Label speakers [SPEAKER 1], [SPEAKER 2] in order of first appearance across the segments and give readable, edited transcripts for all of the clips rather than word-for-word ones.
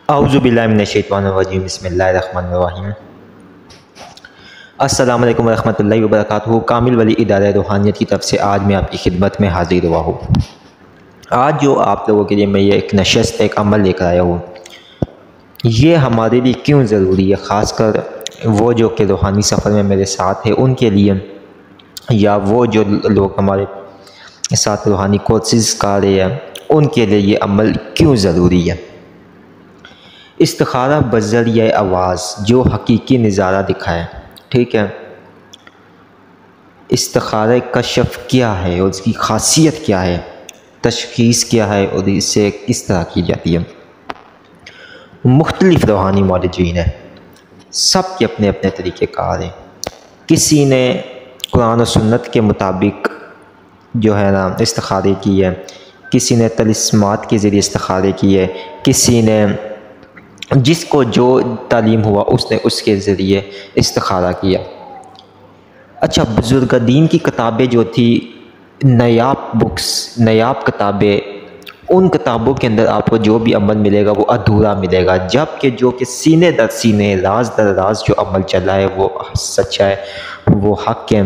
[SPEAKER 1] اعوذ باللہ من الشیطان الرجیم، بسم اللہ الرحمن الرحیم۔ السلام علیکم ورحمۃ اللہ وبرکاتہ۔ کامل ولی ادارہ روحانیت کی طرف سے آج میں آپ کی خدمت میں حاضر ہوا ہوں۔ آج جو آپ لوگوں کے لیے میں یہ ایک نشست ایک عمل لے کر آیا ہوں، یہ ہمارے لیے کیوں ضروری ہے، خاص کر وہ جو کہ روحانی سفر میں میرے ساتھ ہے ان کے لیے، یا وہ جو لوگ ہمارے ساتھ روحانی کورسز کر رہے ہیں ان کے لیے یہ عمل کیوں ضروری ہے۔ استخارہ بذریعہ آواز جو حقیقی نظارہ دکھائے، ٹھیک ہے۔ استخارہ کشف کیا ہے اور اس کی خاصیت کیا ہے، تشخیص کیا ہے اور اسے کس طرح کی جاتی ہے۔ مختلف روحانی معالجین ہیں، سب کے اپنے اپنے طریقے کار ہیں۔ کسی نے قرآن و سنت کے مطابق جو ہے نا استخارے کی ہے، کسی نے طلسمات کے ذریعے استخارے کی ہے، کسی نے جس کو جو تعلیم ہوا اس نے اس کے ذریعے استخارہ کیا۔ اچھا، بزرگ دین کی کتابیں جو تھی، نایاب کتابیں، ان کتابوں کے اندر آپ کو جو بھی عمل ملے گا وہ ادھورا ملے گا، جبکہ جو کہ سینے در سینے، راز در راز جو عمل چلا ہے وہ سچا ہے، وہ حق ہے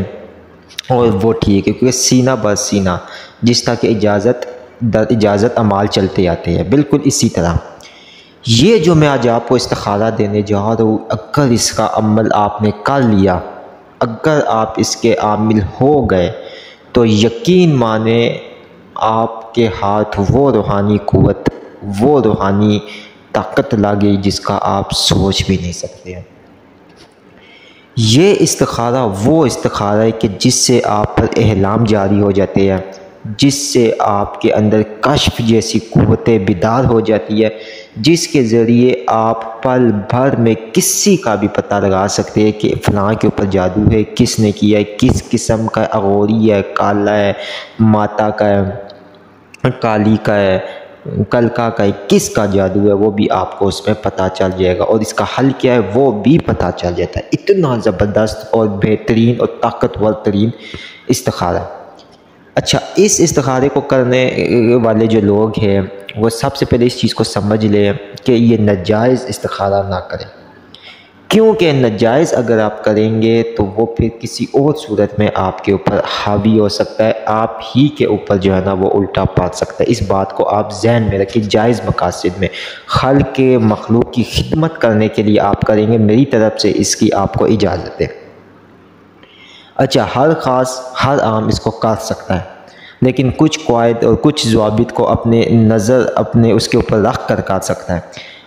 [SPEAKER 1] اور وہ ٹھیک ہے، کیونکہ سینہ بر سینہ جس طرح کہ اجازت در اجازت اعمال چلتے آتے ہیں، بالکل اسی طرح یہ جو میں آج آپ کو استخارہ دینے جا رہا ہوں، اگر اس کا عمل آپ نے کر لیا، اگر آپ اس کے عامل ہو گئے تو یقین مانیں آپ کے ہاتھ وہ روحانی قوت، وہ روحانی طاقت لگے جس کا آپ سوچ بھی نہیں سکتے ہیں۔ یہ استخارہ وہ استخارہ ہے کہ جس سے آپ پر احلام جاری ہو جاتے ہیں، جس سے آپ کے اندر کشف جیسی قوتیں بیدار ہو جاتی ہے، جس کے ذریعے آپ پل بھر میں کسی کا بھی پتہ لگا سکتے ہیں کہ فلاں کے اوپر جادو ہے، کس نے کیا ہے، کس قسم کا اغوری ہے، کالا ہے، ماتا کا ہے، کالی کا ہے، کلکا کا ہے، کس کا جادو ہے، وہ بھی آپ کو اس میں پتہ چل جائے گا، اور اس کا حل کیا ہے وہ بھی پتہ چل جاتا ہے۔ اتنا زبردست اور بہترین اور طاقتور ترین استخارہ۔ اچھا، اس استخارے کو کرنے والے جو لوگ ہیں وہ سب سے پہلے اس چیز کو سمجھ لیں کہ یہ ناجائز استخارہ نہ کریں، کیونکہ ناجائز اگر آپ کریں گے تو وہ پھر کسی اور صورت میں آپ کے اوپر حاوی ہو سکتا ہے، آپ ہی کے اوپر جو ہے نا وہ الٹا پڑ سکتا ہے۔ اس بات کو آپ ذہن میں رکھیں، جائز مقاصد میں خلق کے مخلوق کی خدمت کرنے کے لیے آپ کریں گے، میری طرف سے اس کی آپ کو اجازت ہے۔ اچھا، ہر خاص ہر عام اس کو کر سکتا ہے، لیکن کچھ قواعد اور کچھ ضوابط کو اپنے نظر اپنے اس کے اوپر رکھ کر کر سکتا ہے۔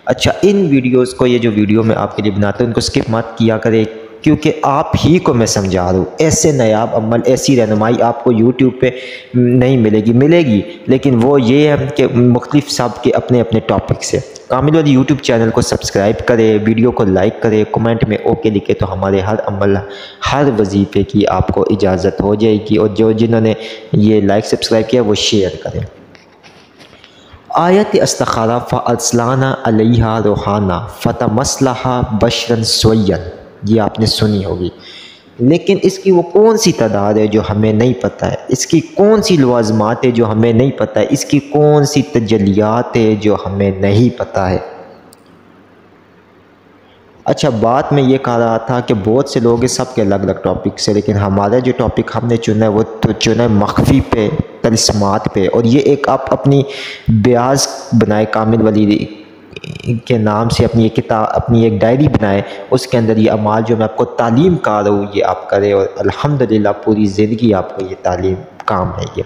[SPEAKER 1] اچھا، ان ویڈیوز کو، یہ جو ویڈیو میں آپ کے لیے بناتا ہوں ان کو سکپ مت کیا کرے، کیونکہ آپ ہی کو میں سمجھا رہا ہوں، ایسے نایاب عمل، ایسی رہنمائی آپ کو یوٹیوب پہ نہیں ملے گی، لیکن وہ یہ ہے کہ مختلف سب کے اپنے اپنے ٹاپک سے۔ کامل والی یوٹیوب چینل کو سبسکرائب کرے، ویڈیو کو لائک کرے، کمنٹ میں اوکے لکھے تو ہمارے ہر عمل، ہر وظیفے کی آپ کو اجازت ہو جائے گی، اور جنہوں نے یہ لائک سبسکرائب کیا وہ شیئر کریں۔ آیت استخارہ فَأَرْسَلْنَا عَلَيْهَا رُوحَانًا فَتَمَثَّلَ بَشَرًا سَوِيًّا، یہ آپ نے سنی ہوگی، لیکن اس کی وہ کون سی تعداد ہے جو ہمیں نہیں پتہ ہے، اس کی کون سی لوازمات ہے جو ہمیں نہیں پتہ ہے، اس کی کون سی تجلیات ہے جو ہمیں نہیں پتہ ہے۔ اچھا، بات میں یہ کہہ رہا تھا کہ بہت سے لوگ ہیں، سب کے الگ الگ ٹاپک سے، لیکن ہمارا جو ٹاپک ہم نے چنا ہے وہ تو چنا ہے مخفی پہ، طلسمات پہ، اور یہ ایک آپ اپنی بیاض بنائے، کامل ولی کے نام سے اپنی ایک کتاب، اپنی ایک ڈائری بنائے، اس کے اندر یہ اعمال جو میں آپ کو تعلیم کر رہا ہوں یہ آپ کریں، اور الحمدللہ پوری زندگی آپ کو یہ تعلیم کام ہے۔ یہ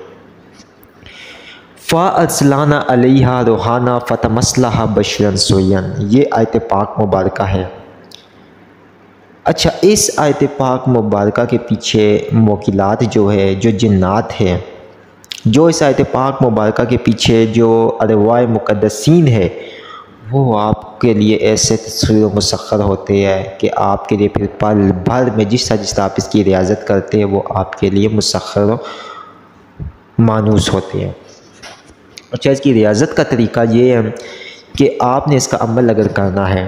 [SPEAKER 1] فَأَرْسَلْنَا عَلَيْهَا رُوحَانًا فَتَمَثَّلَ بَشَرًا سَوِيًّا، یہ آیت پاک مبارکہ ہے۔ اچھا، اس آیت پاک مبارکہ کے پیچھے موکلات جو ہے، جو جنات ہیں، جو اس آیت پاک مبارکہ کے پیچھے جو ارواح مقدسین ہے، وہ آپ کے لیے ایسے تصویر و مسخر ہوتے ہیں کہ آپ کے لیے پھر پل بھر میں جس طرح آپ اس کی ریاضت کرتے ہیں وہ آپ کے لیے مسخر و مانوس ہوتے ہیں۔ اچھا، اس کی ریاضت کا طریقہ یہ ہے کہ آپ نے اس کا عمل اگر کرنا ہے،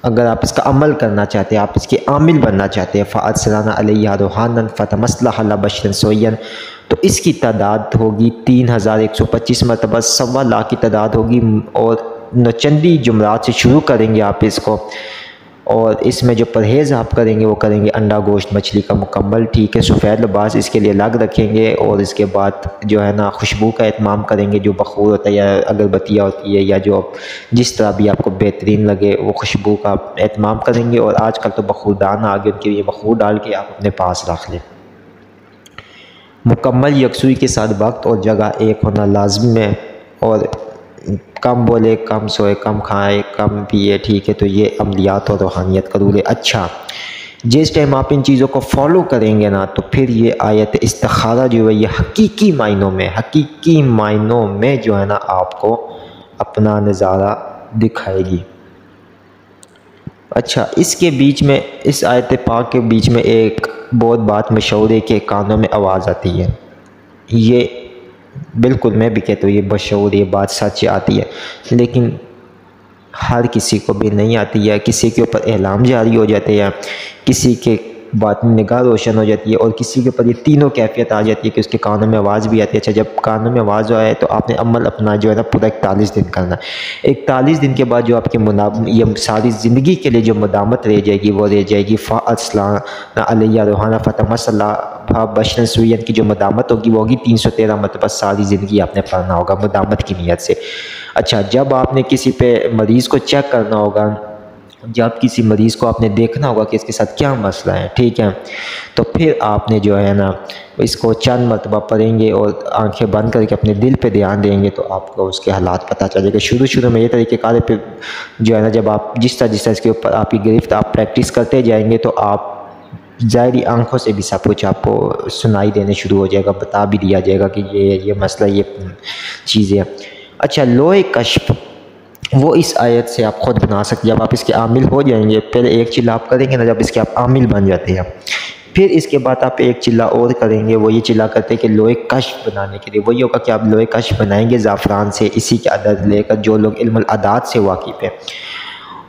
[SPEAKER 1] اگر آپ اس کا عمل کرنا چاہتے ہیں، آپ اس کے عامل بننا چاہتے ہیں، فَأَرْسَلْنَا عَلَيْهَا رُوحَانًا فَتَمَثَّلَ بَشَرًا سَوِيًّا، تو اس کی تعداد ہوگی 3125 مرتبہ، 1.25 لاکھ کی تعداد ہوگی، اور چندی جملات سے شروع کریں گے آپ اس کو، اور اس میں جو پرہیز آپ کریں گے وہ کریں گے انڈا گوشت مچھلی کا مکمل، ٹھیک ہے۔ سفید لباس اس کے لیے الگ رکھیں گے، اور اس کے بعد جو ہے نا خوشبو کا اہتمام کریں گے، جو بخور ہوتا ہے یا اگربتیاں ہوتی ہے یا جو جس طرح بھی آپ کو بہترین لگے وہ خوشبو کا اہتمام کریں گے۔ اور آج کل تو بخوردان آ گئے، ان کے لیے بخور ڈال کے آپ اپنے پاس رکھ لیں۔ مکمل یکسوئی کے ساتھ وقت اور جگہ ایک ہونا لازم ہے، اور کم بولے، کم سوئے، کم کھائے، کم پیے، ٹھیک ہے۔ تو یہ عملیات اور روحانیت کا رول ہے۔ اچھا، جس ٹائم آپ ان چیزوں کو فالو کریں گے نا تو پھر یہ آیت استخارہ جو ہے یہ حقیقی معنوں میں جو ہے نا آپ کو اپنا نظارہ دکھائے گی۔ اچھا، اس کے بیچ میں، اس آیت پاک کے بیچ میں ایک بہت بات مشہور ہے کہ کانوں میں آواز آتی ہے۔ یہ بالکل میں بھی کہتا ہوں یہ مشہور، یہ بات سچ آتی ہے، لیکن ہر کسی کو بھی نہیں آتی ہے۔ کسی کے اوپر اعلام جاری ہو جاتے ہیں، کسی کے باطنی نگاہ روشن ہو جاتی ہے، اور کسی کے اوپر یہ تینوں کیفیت آ جاتی ہے کہ اس کے کانوں میں آواز بھی آتی ہے۔ اچھا، جب کانوں میں آواز آئے تو آپ نے عمل اپنا جو ہے نا پورا 41 دن کرنا ہے۔ 41 دن کے بعد جو آپ کے یہ ساری زندگی کے لیے جو مدامت رہ جائے گی وہ رہ جائے گی فَأَرْسَلْنَا عَلَيْهَا رُوحَانَا فَتَمَثَّلَ بَشَرًا سَوِيًّا کی جو مدامت ہوگی وہ ہوگی 313 مرتبہ ساری زندگی آپ نے پڑھنا ہوگا مدامت کی نیت سے۔ اچھا، جب آپ نے کسی پہ مریض کو چیک کرنا ہوگا، جب کسی مریض کو آپ نے دیکھنا ہوگا کہ اس کے ساتھ کیا مسئلہ ہے، ٹھیک ہے، تو پھر آپ نے جو ہے نا اس کو چند مرتبہ پڑھیں گے اور آنکھیں بند کر کے اپنے دل پہ دھیان دیں گے تو آپ کو اس کے حالات پتہ چلے گا۔ شروع میں یہ طریقہ کار پہ جو ہے نا جب آپ جس طرح اس کے اوپر آپ کی گرفت آپ پریکٹس کرتے جائیں گے تو آپ ظاہری آنکھوں سے بھی سب کچھ آپ کو سنائی دینے شروع ہو جائے گا، بتا بھی دیا جائے گا کہ یہ مسئلہ، یہ چیزیں۔ اچھا، لوح کشف وہ اس آیت سے آپ خود بنا سکتے، جب آپ اس کے عامل ہو جائیں گے، پہلے ایک چلہ آپ کریں گے نا، جب اس کے آپ عامل بن جاتے ہیں پھر اس کے بعد آپ ایک چلہ اور کریں گے، وہ یہ چلہ کرتے ہیں کہ لوح کشف بنانے کے لیے وہی ہوگا کہ آپ لوح کشف بنائیں گے زعفران سے، اسی کے عدد لے کر جو لوگ علم العداد سے واقف ہیں،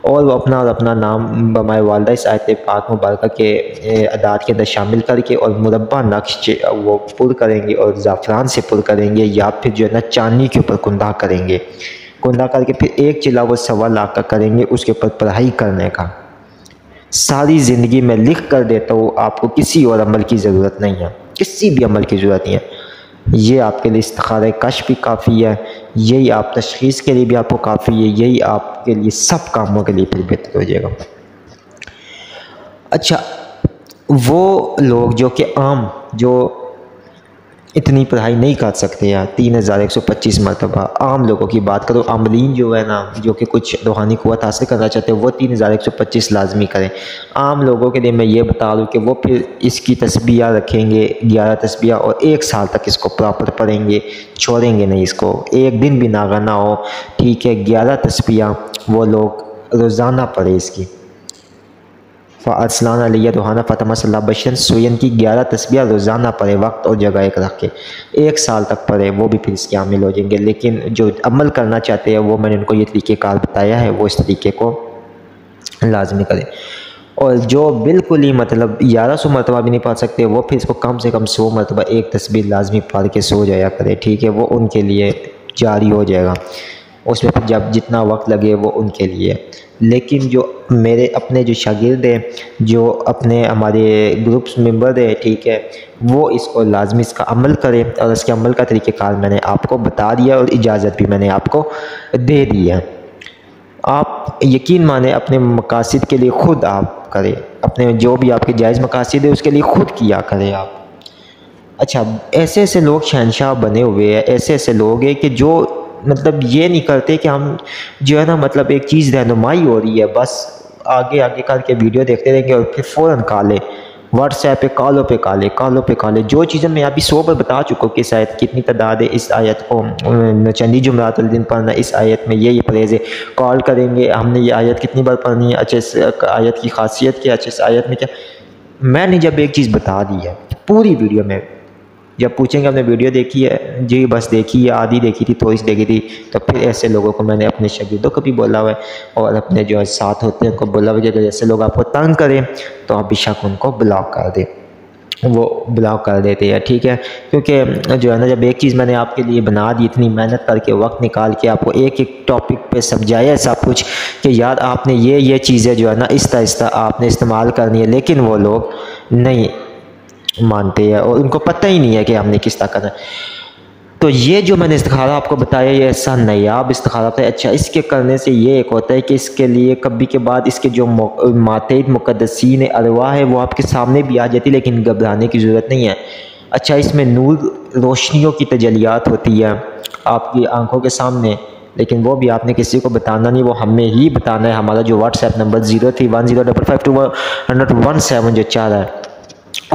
[SPEAKER 1] اور وہ اپنا نام بمائے والدہ اس آیت پاک مبارکہ کے عداد کے اندر شامل کر کے اور مربع نقش وہ پر کریں گے اور زعفران سے پر کریں گے، یا پھر جو ہے نا چاندنی کے اوپر کندہ کریں گے، کندہ کر کے پھر ایک چلہ وہ 1.25 لاکھ کا کریں گے، اس کے اوپر پڑھائی کرنے کا۔ ساری زندگی میں لکھ کر دیتا ہوں، آپ کو کسی اور عمل کی ضرورت نہیں ہے، کسی بھی عمل کی ضرورت نہیں ہے۔ یہ آپ کے لیے استخارہ کشف بھی کافی ہے، یہی آپ تشخیص کے لیے بھی آپ کو کافی ہے، یہی آپ کے لیے سب کاموں کے لیے پھر بہتر ہو جائے گا۔ اچھا، وہ لوگ جو کہ عام جو اتنی پڑھائی نہیں کر سکتے یا 3125 مرتبہ، عام لوگوں کی بات کرو، عاملین جو ہے نا جو کہ کچھ روحانی قوت حاصل کرنا چاہتے ہیں وہ 3125 لازمی کریں۔ عام لوگوں کے لیے میں یہ بتا دوں کہ وہ پھر اس کی تسبیح رکھیں گے 11 تسبیح، اور 1 سال تک اس کو پراپر پڑھیں گے، چھوڑیں گے نہیں اس کو، ایک دن بھی ناغہ نہ ہو، ٹھیک ہے۔ 11 تسبیح وہ لوگ روزانہ پڑھیں اس کی، فَأَرْسَلْنَا عَلَيْهَا رُوحَانَا فَتَمَثَّلَ بَشَرًا سَوِيًّا کی 11 تسبیح روزانہ پڑھے، وقت اور جگہ ایک رکھ کے 1 سال تک پڑھے، وہ بھی پھر اس کے عامل ہو جائیں گے۔ لیکن جو عمل کرنا چاہتے ہیں وہ میں نے ان کو یہ طریقہ کار بتایا ہے، وہ اس طریقے کو لازمی کریں، اور جو بالکل ہی مطلب 1100 مرتبہ بھی نہیں پڑھ سکتے وہ پھر اس کو کم سے کم 100 مرتبہ ایک تسبیح لازمی پڑھ کے سو جایا کرے، ٹھیک ہے، وہ ان کے لیے جاری ہو جائے گا، اس میں پھر جب جتنا وقت لگے وہ ان کے لیے۔ لیکن جو میرے اپنے جو شاگرد ہیں، جو اپنے ہمارے گروپس ممبر ہیں، ٹھیک ہے، وہ اس کو لازمی اس کا عمل کریں، اور اس کے عمل کا طریقہ کار میں نے آپ کو بتا دیا اور اجازت بھی میں نے آپ کو دے دی ہے۔ آپ یقین مانیں اپنے مقاصد کے لیے خود آپ کریں، اپنے جو بھی آپ کے جائز مقاصد ہے اس کے لیے خود کیا کریں آپ۔ اچھا، ایسے لوگ شہنشاہ بنے ہوئے ہیں، ایسے لوگ ہیں کہ جو مطلب یہ نہیں کرتے کہ ہم جو ہے نا مطلب ایک چیز رہنمائی ہو رہی ہے بس آگے کر کے ویڈیو دیکھتے رہیں گے اور پھر فوراً کالے واٹس ایپ پہ کالوں پہ کالے جو چیزیں میں ابھی 100 بار بتا چکا ہوں کہ اس آیت کتنی تعداد ہے، اس آیت کو چندی جمعرات الدین پڑھنا، اس آیت میں یہ پریز ہے، کال کریں گے ہم نے یہ آیت کتنی بار پڑھنی ہے، اچھا اس آیت کی خاصیت کیا، اچھا اس آیت میں کیا، میں نے جب ایک چیز بتا دی ہے پوری ویڈیو میں، جب پوچھیں گے ہم نے ویڈیو دیکھی ہے، جی بس دیکھی ہے، آدھی دیکھی تھی، تھوڑی سی دیکھی تھی، تو پھر ایسے لوگوں کو میں نے اپنے شاگردوں کو بھی بولا ہوا ہے اور اپنے جو ساتھ ہوتے ہیں ان کو بولا ہوا ہے کہ اگر ایسے لوگ آپ کو تنگ کریں تو آپ بے شک ان کو بلاک کر دیں۔ وہ بلاک کر دیتے ہیں، ٹھیک ہے، کیونکہ جو ہے نا جب ایک چیز میں نے آپ کے لیے بنا دی، اتنی محنت کر کے وقت نکال کے آپ کو ایک ایک ٹاپک پہ سمجھایا ہے سب کچھ کہ یار آپ نے یہ چیزیں جو ہے نا آہستہ آہستہ آپ نے استعمال کرنی ہے، لیکن وہ لوگ نہیں مانتے ہیں اور ان کو پتہ ہی نہیں ہے کہ ہم نے کس طرح کرنا ہے۔ تو یہ جو میں نے استخارہ آپ کو بتایا، یہ ایسا نایاب استخارہ ہوتا ہے۔ اچھا، اس کے کرنے سے یہ ایک ہوتا ہے کہ اس کے لیے کبھی کے بعد اس کے جو ماتحت مقدسین ارواح ہے وہ آپ کے سامنے بھی آ جاتی، لیکن گھبرانے کی ضرورت نہیں ہے۔ اچھا، اس میں نور روشنیوں کی تجلیات ہوتی ہے آپ کی آنکھوں کے سامنے، لیکن وہ بھی آپ نے کسی کو بتانا نہیں، وہ ہمیں ہی بتانا ہے۔ ہمارا جو واٹس ایپ نمبر 0310552117 جو چاہ رہا ہے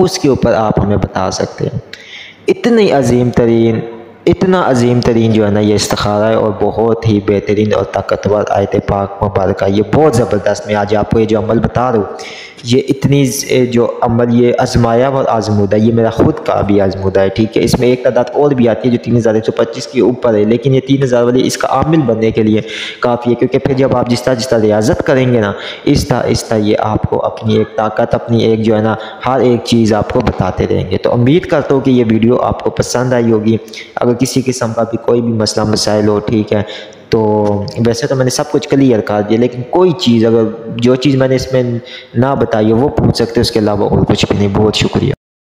[SPEAKER 1] اس کے اوپر آپ ہمیں بتا سکتے ہیں۔ اتنا عظیم ترین جو ہے نا یہ استخارہ ہے، اور بہت ہی بہترین اور طاقتور آیت پاک مبارکہ، یہ بہت زبردست۔ میں آج آپ کو یہ جو عمل بتا رہا ہوں، یہ اتنی جو عمل یہ آزمایا اور آزمودہ، یہ میرا خود کا بھی آزمودہ ہے، ٹھیک ہے۔ اس میں ایک تعداد اور بھی آتی ہے جو 3125 کے اوپر ہے، لیکن یہ 3000 والی اس کا عامل بننے کے لیے کافی ہے، کیونکہ پھر جب آپ جس طرح ریاضت کریں گے نا، آہستہ یہ آپ کو اپنی ایک طاقت، اپنی ایک جو ہے نا ہر ایک چیز آپ کو بتاتے رہیں گے۔ تو امید کرتا ہوں کہ یہ ویڈیو آپ کو پسند آئی ہوگی۔ اگر کسی قسم کا بھی کوئی بھی مسئلہ مسائل ہو، ٹھیک ہے، تو ویسے تو میں نے سب کچھ کلیئر کر دیا، لیکن کوئی چیز اگر جو چیز میں نے اس میں نہ بتائی ہو وہ پوچھ سکتے، اس کے علاوہ اور کچھ بھی نہیں۔ بہت شکریہ۔